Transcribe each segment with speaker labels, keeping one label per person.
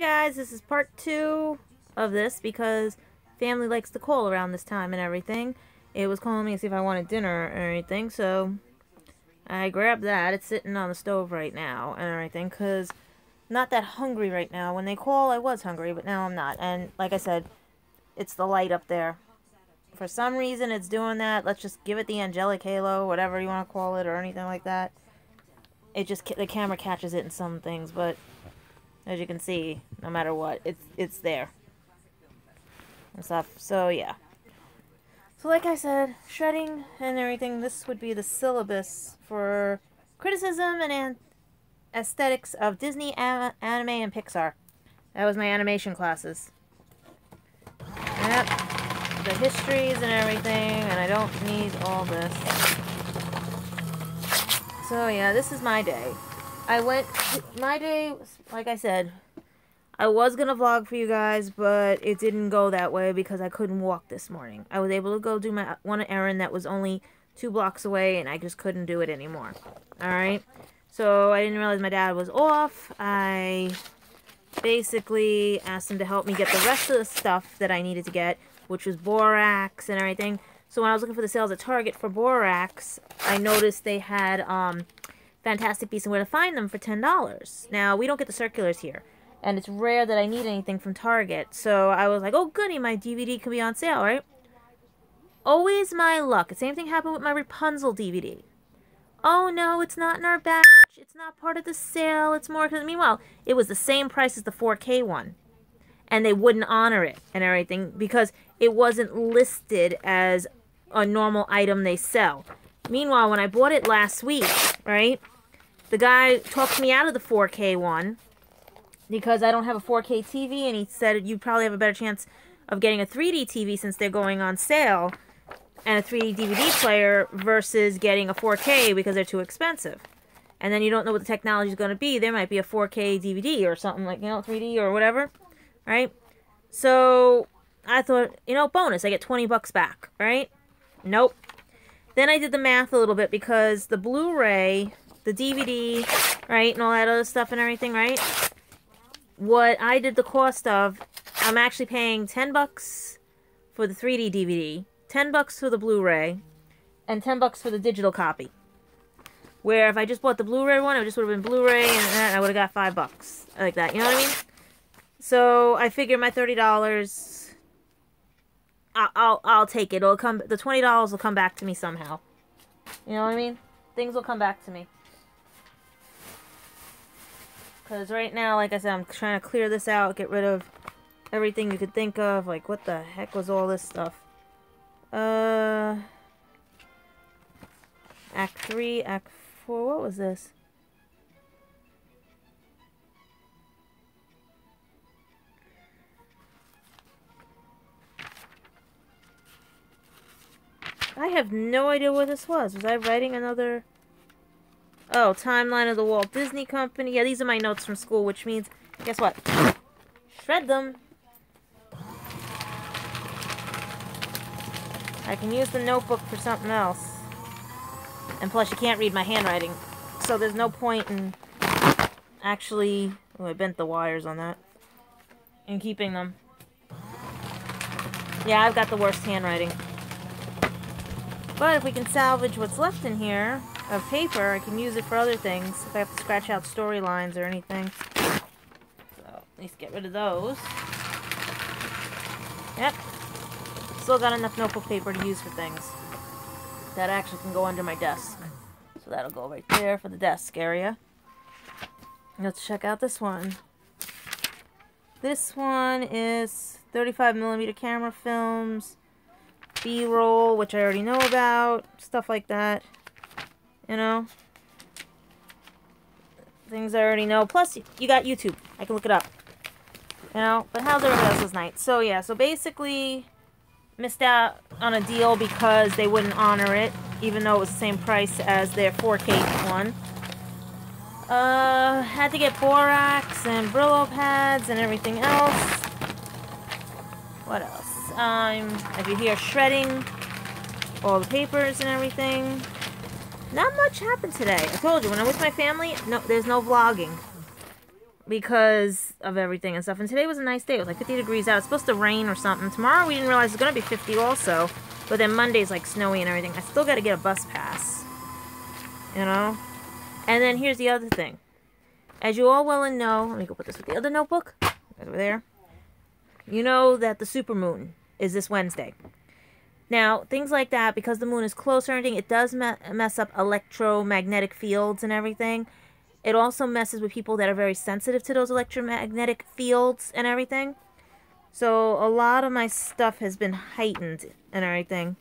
Speaker 1: Guys, this is part 2 of this because family likes to call around this time and everything. It was calling me to see if I wanted dinner or anything, so I grabbed that. It's sitting on the stove right now and everything because I'm not that hungry right now. When they call, I was hungry, but now I'm not. And like I said, it's the light up there. For some reason, it's doing that. Let's just give it the angelic halo, whatever you want to call it, or anything like that. It just, the camera catches it in some things, but as you can see, no matter what, it's there and stuff. So yeah. So like I said, shredding and everything. This would be the syllabus for criticism and aesthetics of Disney, anime, and Pixar. That was my animation classes. Yep, the histories and everything, and I don't need all this. So yeah, this is my day. My day, like I said, I was going to vlog for you guys, but it didn't go that way because I couldn't walk this morning. I was able to go do my one errand that was only 2 blocks away, and I just couldn't do it anymore. Alright? So I didn't realize my dad was off. I basically asked him to help me get the rest of the stuff that I needed to get, which was borax and everything. So when I was looking for the sales at Target for borax, I noticed they had Fantastic Beasts and Where to Find Them for $10. Now, we don't get the circulars here, and it's rare that I need anything from Target. So I was like, oh goody, my DVD can be on sale, right? Always my luck. The same thing happened with my Rapunzel DVD. Oh no, it's not in our batch. It's not part of the sale. It's more because, meanwhile, it was the same price as the 4K one. And they wouldn't honor it and everything because it wasn't listed as a normal item they sell. Meanwhile, when I bought it last week, right, the guy talked me out of the 4K one because I don't have a 4K TV, and he said you'd probably have a better chance of getting a 3D TV since they're going on sale and a 3D DVD player versus getting a 4K because they're too expensive. And then you don't know what the technology is going to be. There might be a 4K DVD or something like, 3D or whatever, right? So I thought, bonus, I get 20 bucks back, right? Nope. Then I did the math a little bit because the Blu-ray, the DVD, right, and all that other stuff and everything, right? What I did the cost of, I'm actually paying 10 bucks for the 3D DVD, 10 bucks for the Blu-ray, and 10 bucks for the digital copy. Where if I just bought the Blu-ray one, it just would have been Blu-ray, and I would have got 5 bucks. Like that, you know what I mean? So I figure my $30... I'll take it. It'll come. The $20 will come back to me somehow. You know what I mean? Things will come back to me. Because right now, like I said, I'm trying to clear this out, get rid of everything you could think of. Like, what the heck was all this stuff? Act 3, Act 4. What was this? I have no idea what this was. Was I writing another... Oh, timeline of the Walt Disney Company. Yeah, these are my notes from school, which means, guess what? Shred them. I can use the notebook for something else. And plus, you can't read my handwriting. So there's no point in actually... Oh, I bent the wires on that. In keeping them. Yeah, I've got the worst handwriting. But if we can salvage what's left in here of paper, I can use it for other things. If I have to scratch out storylines or anything. So, at least get rid of those. Yep. Still got enough notebook paper to use for things. That actually can go under my desk. So that'll go right there for the desk area. Let's check out this one. This one is 35mm camera films. B-roll, which I already know about, stuff like that, things I already know, plus you got YouTube, I can look it up, but how's everybody else's night? So yeah, so basically, missed out on a deal because they wouldn't honor it, even though it was the same price as their 4K one. Had to get borax and Brillo pads and everything else. What else? If you hear shredding, all the papers and everything. Not much happened today. I told you, when I'm with my family, no, there's no vlogging. Because of everything and stuff. And today was a nice day. It was like 50 degrees out. It's supposed to rain or something. Tomorrow we didn't realize it's going to be 50 also. But then Monday's like snowy and everything. I still got to get a bus pass. You know? And then here's the other thing. As you all well and know, let me go put this with the other notebook. Over there. You know that the supermoon is this Wednesday. Now, things like that, because the moon is close or anything, it does mess up electromagnetic fields and everything. It also messes with people that are very sensitive to those electromagnetic fields and everything. So, a lot of my stuff has been heightened and everything.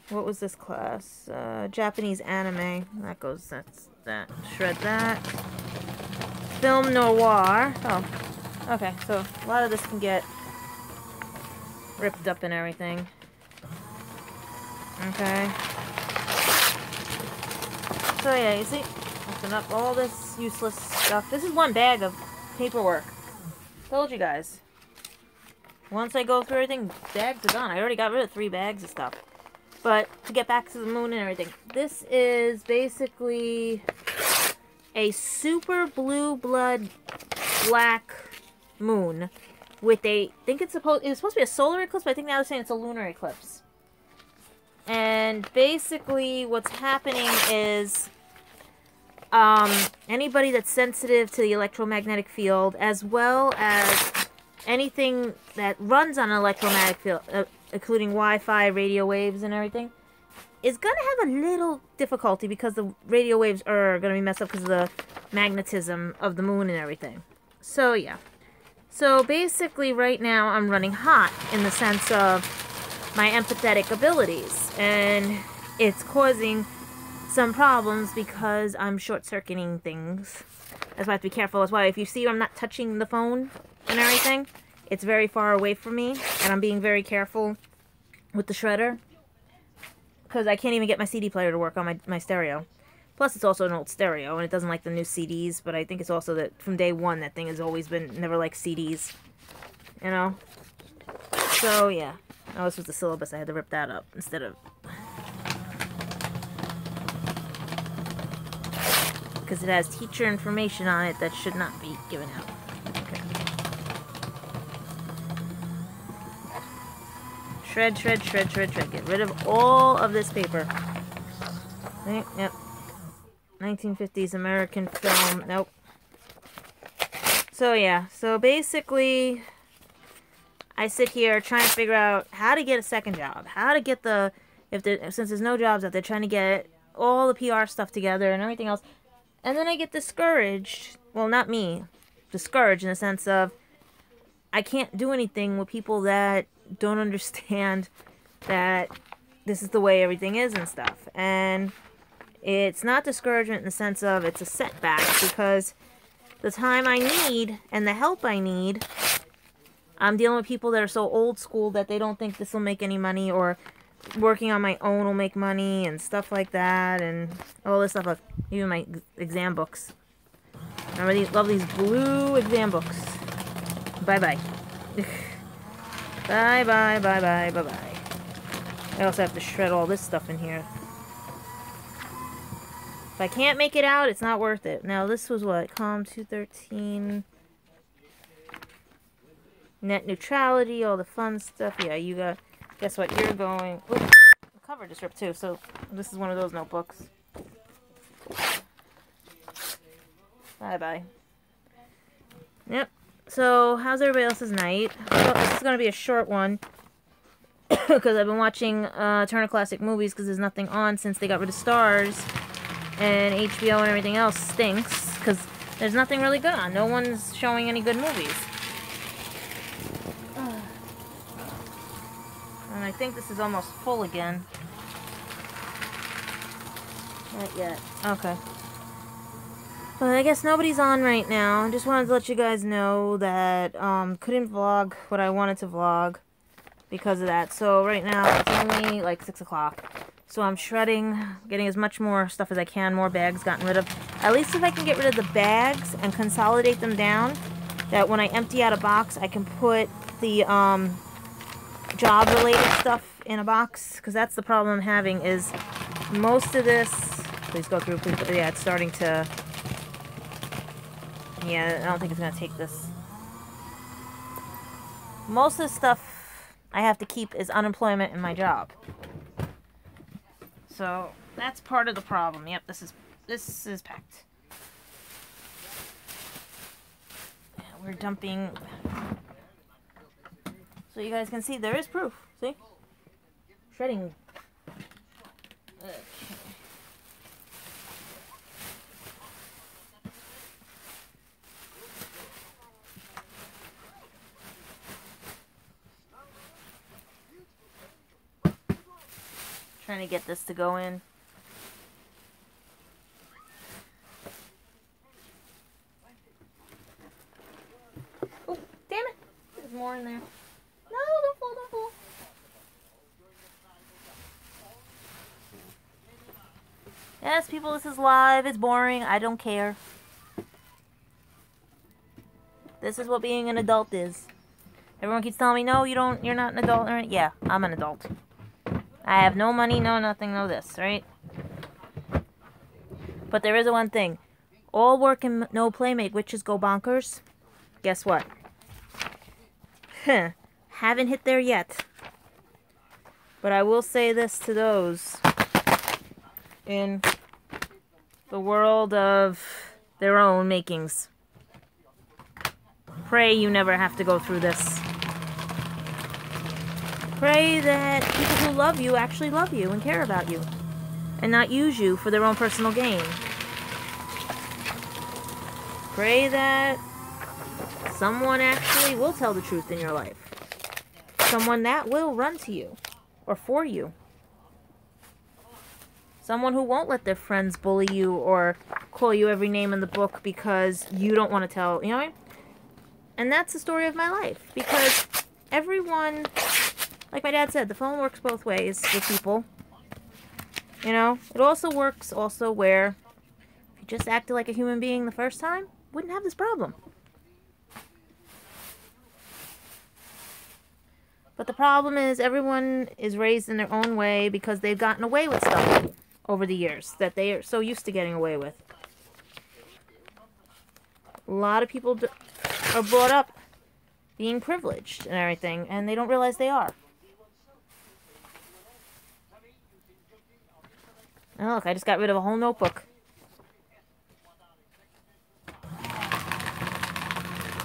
Speaker 1: What was this class? Japanese anime. That goes, that's that. Shred that. Film noir. Oh, okay. So, a lot of this can get ripped up and everything. Okay. So, yeah, you see? Open up all this useless stuff. This is one bag of paperwork. Told you guys. Once I go through everything, bags are gone. I already got rid of 3 bags of stuff. But, to get back to the moon and everything. This is basically a super blue blood black moon with a, I think it's supposed to be a solar eclipse, but I think now they're saying it's a lunar eclipse. And basically what's happening is anybody that's sensitive to the electromagnetic field, as well as anything that runs on an electromagnetic field, including Wi-Fi, radio waves, and everything, is going to have a little difficulty because the radio waves are going to be messed up because of the magnetism of the moon and everything. So, yeah. So, basically, right now, I'm running hot in the sense of my empathetic abilities. And it's causing some problems because I'm short-circuiting things. That's why I have to be careful. That's why if you see I'm not touching the phone and everything, it's very far away from me. And I'm being very careful with the shredder. Because I can't even get my CD player to work on my stereo. Plus, it's also an old stereo, and it doesn't like the new CDs. But I think it's also that from day one, that thing has always been never liked CDs. You know? So, yeah. Oh, this was the syllabus. I had to rip that up instead of... Because it has teacher information on it that should not be given out. Okay. Shred, shred, shred, shred, shred. Get rid of all of this paper. Yep. 1950s American film. Nope. So, yeah. So, basically, I sit here trying to figure out how to get a second job. How to get the... Since there's no jobs out there, trying to get all the PR stuff together and everything else. And then I get discouraged. Well, not me. Discouraged in the sense of I can't do anything with people that don't understand that this is the way everything is and stuff. And it's not discouragement in the sense of it's a setback because the time I need and the help I need, I'm dealing with people that are so old school that they don't think this will make any money, or working on my own will make money and stuff like that, and all this stuff. Like even my exam books. I really love these blue exam books. Bye-bye. Bye-bye, bye-bye, bye-bye. I also have to shred all this stuff in here. If I can't make it out, it's not worth it. Now, this was what? Calm 213. Net neutrality, all the fun stuff. Yeah, you got... Guess what? You're going... Oops, the cover just ripped too, so this is one of those notebooks. Bye-bye. Yep. So, how's everybody else's night? Well, this is going to be a short one. Because I've been watching Turner Classic Movies because there's nothing on since they got rid of Stars. And HBO and everything else stinks. Because there's nothing really good on. No one's showing any good movies. And I think this is almost full again. Not yet. Okay. But I guess nobody's on right now. I just wanted to let you guys know that couldn't vlog what I wanted to vlog because of that. So right now it's only like 6 o'clock. So I'm shredding, getting as much more stuff as I can, more bags gotten rid of. At least if I can get rid of the bags and consolidate them down, that when I empty out a box, I can put the job-related stuff in a box. Because that's the problem I'm having is most of this... Please go through, please. Yeah, it's starting to... Yeah, I don't think it's going to take this most of the stuff I have to keep is unemployment in my job. So that's part of the problem. Yep, this is packed. Yeah, we're dumping. So you guys can see there is proof. See? Shreading. Okay. Trying to get this to go in. Oh, damn it! There's more in there. No, don't fall, don't fall. Yes, people, this is live. It's boring. I don't care. This is what being an adult is. Everyone keeps telling me, no, you're not an adult. Yeah, I'm an adult. I have no money, no nothing, no this, right? But there is one thing. All work and no play make witches go bonkers. Guess what? Haven't hit there yet. But I will say this to those in the world of their own makings. Pray you never have to go through this. Pray that people who love you actually love you and care about you, and not use you for their own personal gain. Pray that someone actually will tell the truth in your life. Someone that will run to you, or for you. Someone who won't let their friends bully you or call you every name in the book because you don't want to tell, you know what I mean? And that's the story of my life, because everyone... Like my dad said, the phone works both ways with people. You know, it also works where if you just acted like a human being the first time, wouldn't have this problem. But the problem is everyone is raised in their own way because they've gotten away with stuff over the years that they are so used to getting away with. A lot of people are brought up being privileged and everything, and they don't realize they are. Oh, look, I just got rid of a whole notebook.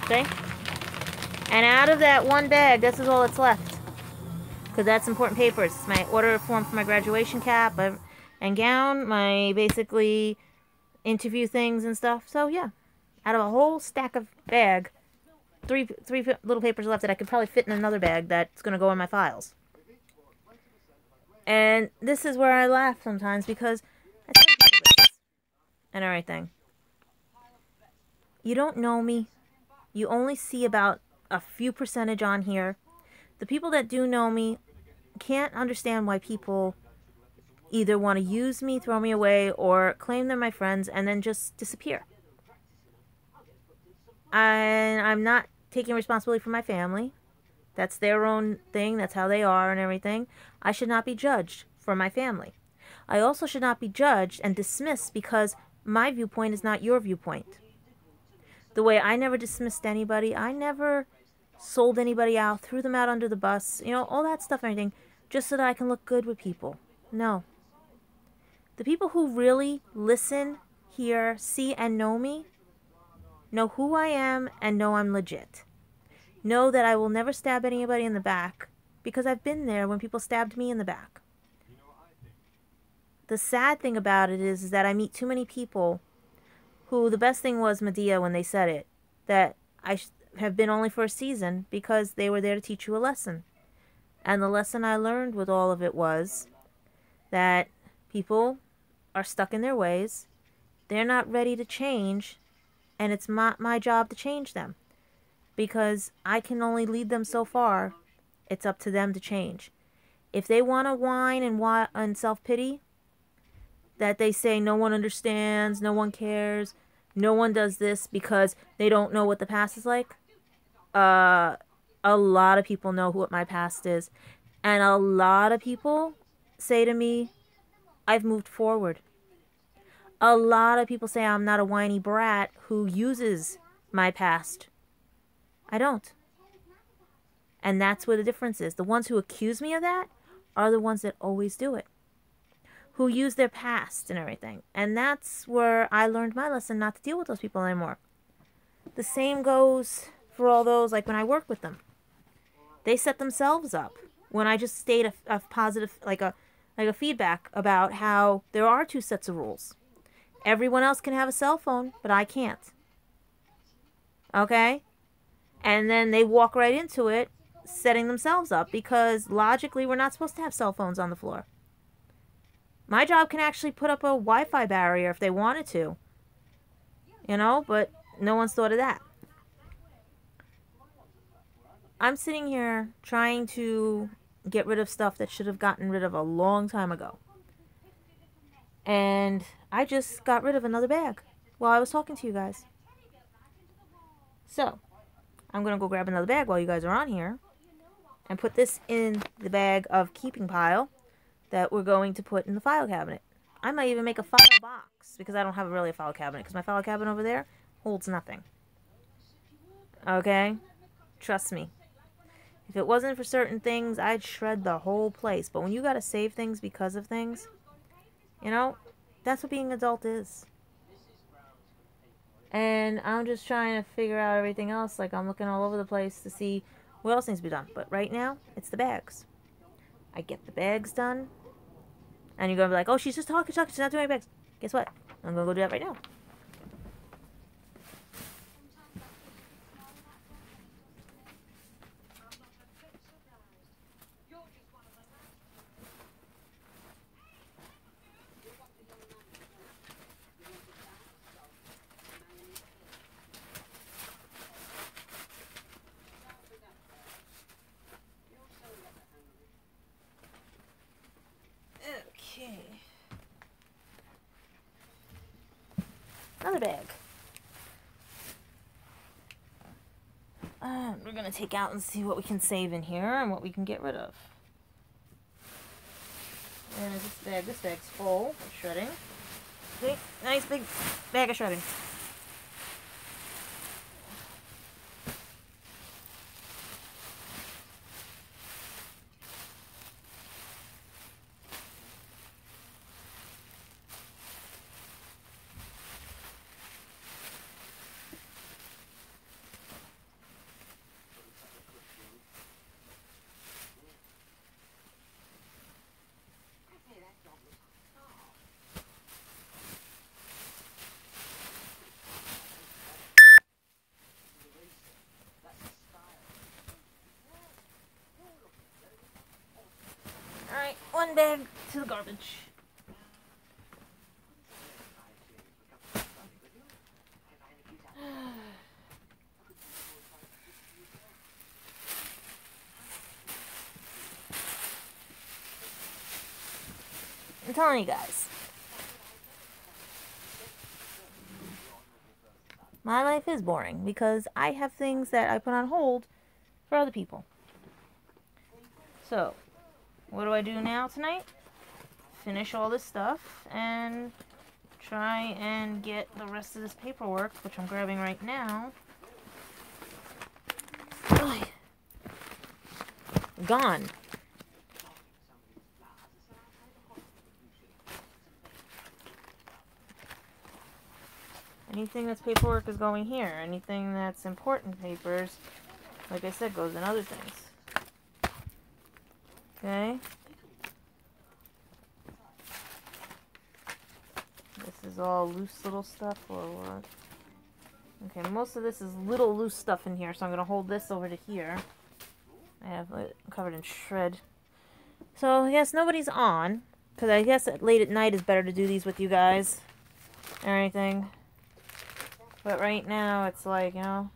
Speaker 1: Okay? And out of that one bag, this is all that's left. Because that's important papers. It's my order form for my graduation cap and gown, my basically interview things and stuff. So, yeah. Out of a whole stack of bag, three little papers left that I could probably fit in another bag that's going to go in my files. And this is where I laugh sometimes because I tell people this and everything. You don't know me. You only see about a few percentage on here. The people that do know me can't understand why people either want to use me, throw me away, or claim they're my friends and then just disappear. And I'm not taking responsibility for my family. That's their own thing. That's how they are and everything. I should not be judged for my family. I also should not be judged and dismissed because my viewpoint is not your viewpoint. The way I never dismissed anybody, I never sold anybody out, threw them out under the bus, you know, all that stuff and everything, just so that I can look good with people. No. The people who really listen, hear, see, and know me, know who I am and know I'm legit. Know that I will never stab anybody in the back because I've been there when people stabbed me in the back. The sad thing about it is that I meet too many people who, the best thing was Medea when they said it, that I have been only for a season because they were there to teach you a lesson. And the lesson I learned with all of it was that people are stuck in their ways, they're not ready to change, and it's my job to change them. Because I can only lead them so far. It's up to them to change. If they want to whine and self-pity, that they say no one understands, no one cares, no one does this because they don't know what the past is like. A lot of people know what my past is. And a lot of people say to me, I've moved forward. A lot of people say I'm not a whiny brat who uses my past. I don't. And that's where the difference is. The ones who accuse me of that are the ones that always do it, who use their past and everything. And that's where I learned my lesson, not to deal with those people anymore. The same goes for all those, like when I work with them. They set themselves up. When I just state a positive, like a feedback about how there are two sets of rules. Everyone else can have a cell phone, but I can't. Okay? And then they walk right into it, setting themselves up, because logically we're not supposed to have cell phones on the floor. My job can actually put up a Wi-Fi barrier if they wanted to. You know, but no one's thought of that. I'm sitting here trying to get rid of stuff that should have gotten rid of a long time ago. And I just got rid of another bag while I was talking to you guys. So, I'm going to go grab another bag while you guys are on here and put this in the bag of keeping pile that we're going to put in the file cabinet. I might even make a file box because I don't have really a file cabinet because my file cabinet over there holds nothing. Okay? Trust me. If it wasn't for certain things, I'd shred the whole place. But when you gotta save things because of things, you know, that's what being an adult is. And I'm just trying to figure out everything else. Like, I'm looking all over the place to see what else needs to be done. But right now, it's the bags. I get the bags done. And you're gonna be like, oh, she's just talking, she's not doing any bags. Guess what? I'm gonna go do that right now. Okay. Another bag. We're going to take out and see what we can save in here and what we can get rid of. And this bag's full of shredding. Big, nice big bag of shredding. Alright, one bag to the garbage. I'm telling you guys, my life is boring because I have things that I put on hold for other people. So, what do I do now tonight? Finish all this stuff and try and get the rest of this paperwork, which I'm grabbing right now, gone. Anything that's paperwork is going here. Anything that's important papers, like I said, goes in other things. Okay. This is all loose little stuff or what? Okay, most of this is little loose stuff in here, so I'm going to hold this over to here. I have it covered in shred. So, I guess nobody's on, because I guess late at night is better to do these with you guys or anything. But right now, it's like, you know,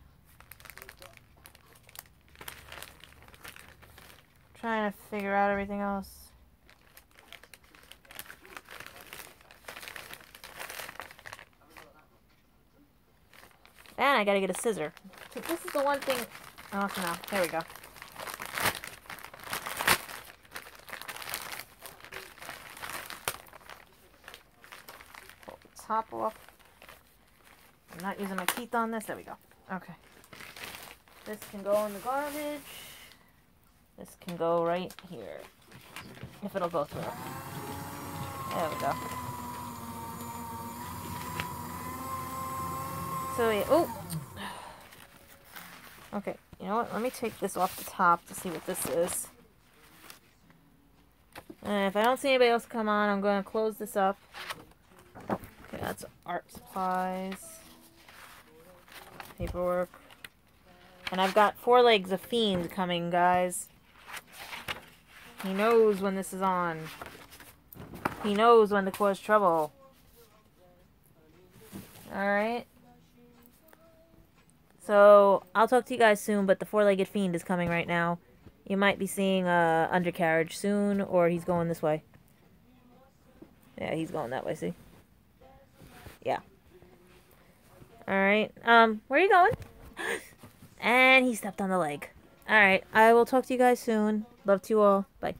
Speaker 1: trying to figure out everything else. And I gotta get a scissor. So this is the one thing. Oh, no. There we go. Pull the top off. I'm not using my teeth on this. There we go. Okay. This can go in the garbage. This can go right here. If it'll go through. There we go. So, yeah. Oh! Okay, you know what? Let me take this off the top to see what this is. And if I don't see anybody else come on, I'm going to close this up. Okay, that's art supplies. Paperwork. And I've got 4 Legs of Fiend coming, guys. He knows when this is on. He knows when to cause trouble. Alright. So, I'll talk to you guys soon, but the 4-legged fiend is coming right now. You might be seeing a undercarriage soon, or he's going this way. Yeah, he's going that way, see? Yeah. Alright, where are you going? And he stepped on the leg. Alright, I will talk to you guys soon. Love to you all. Bye.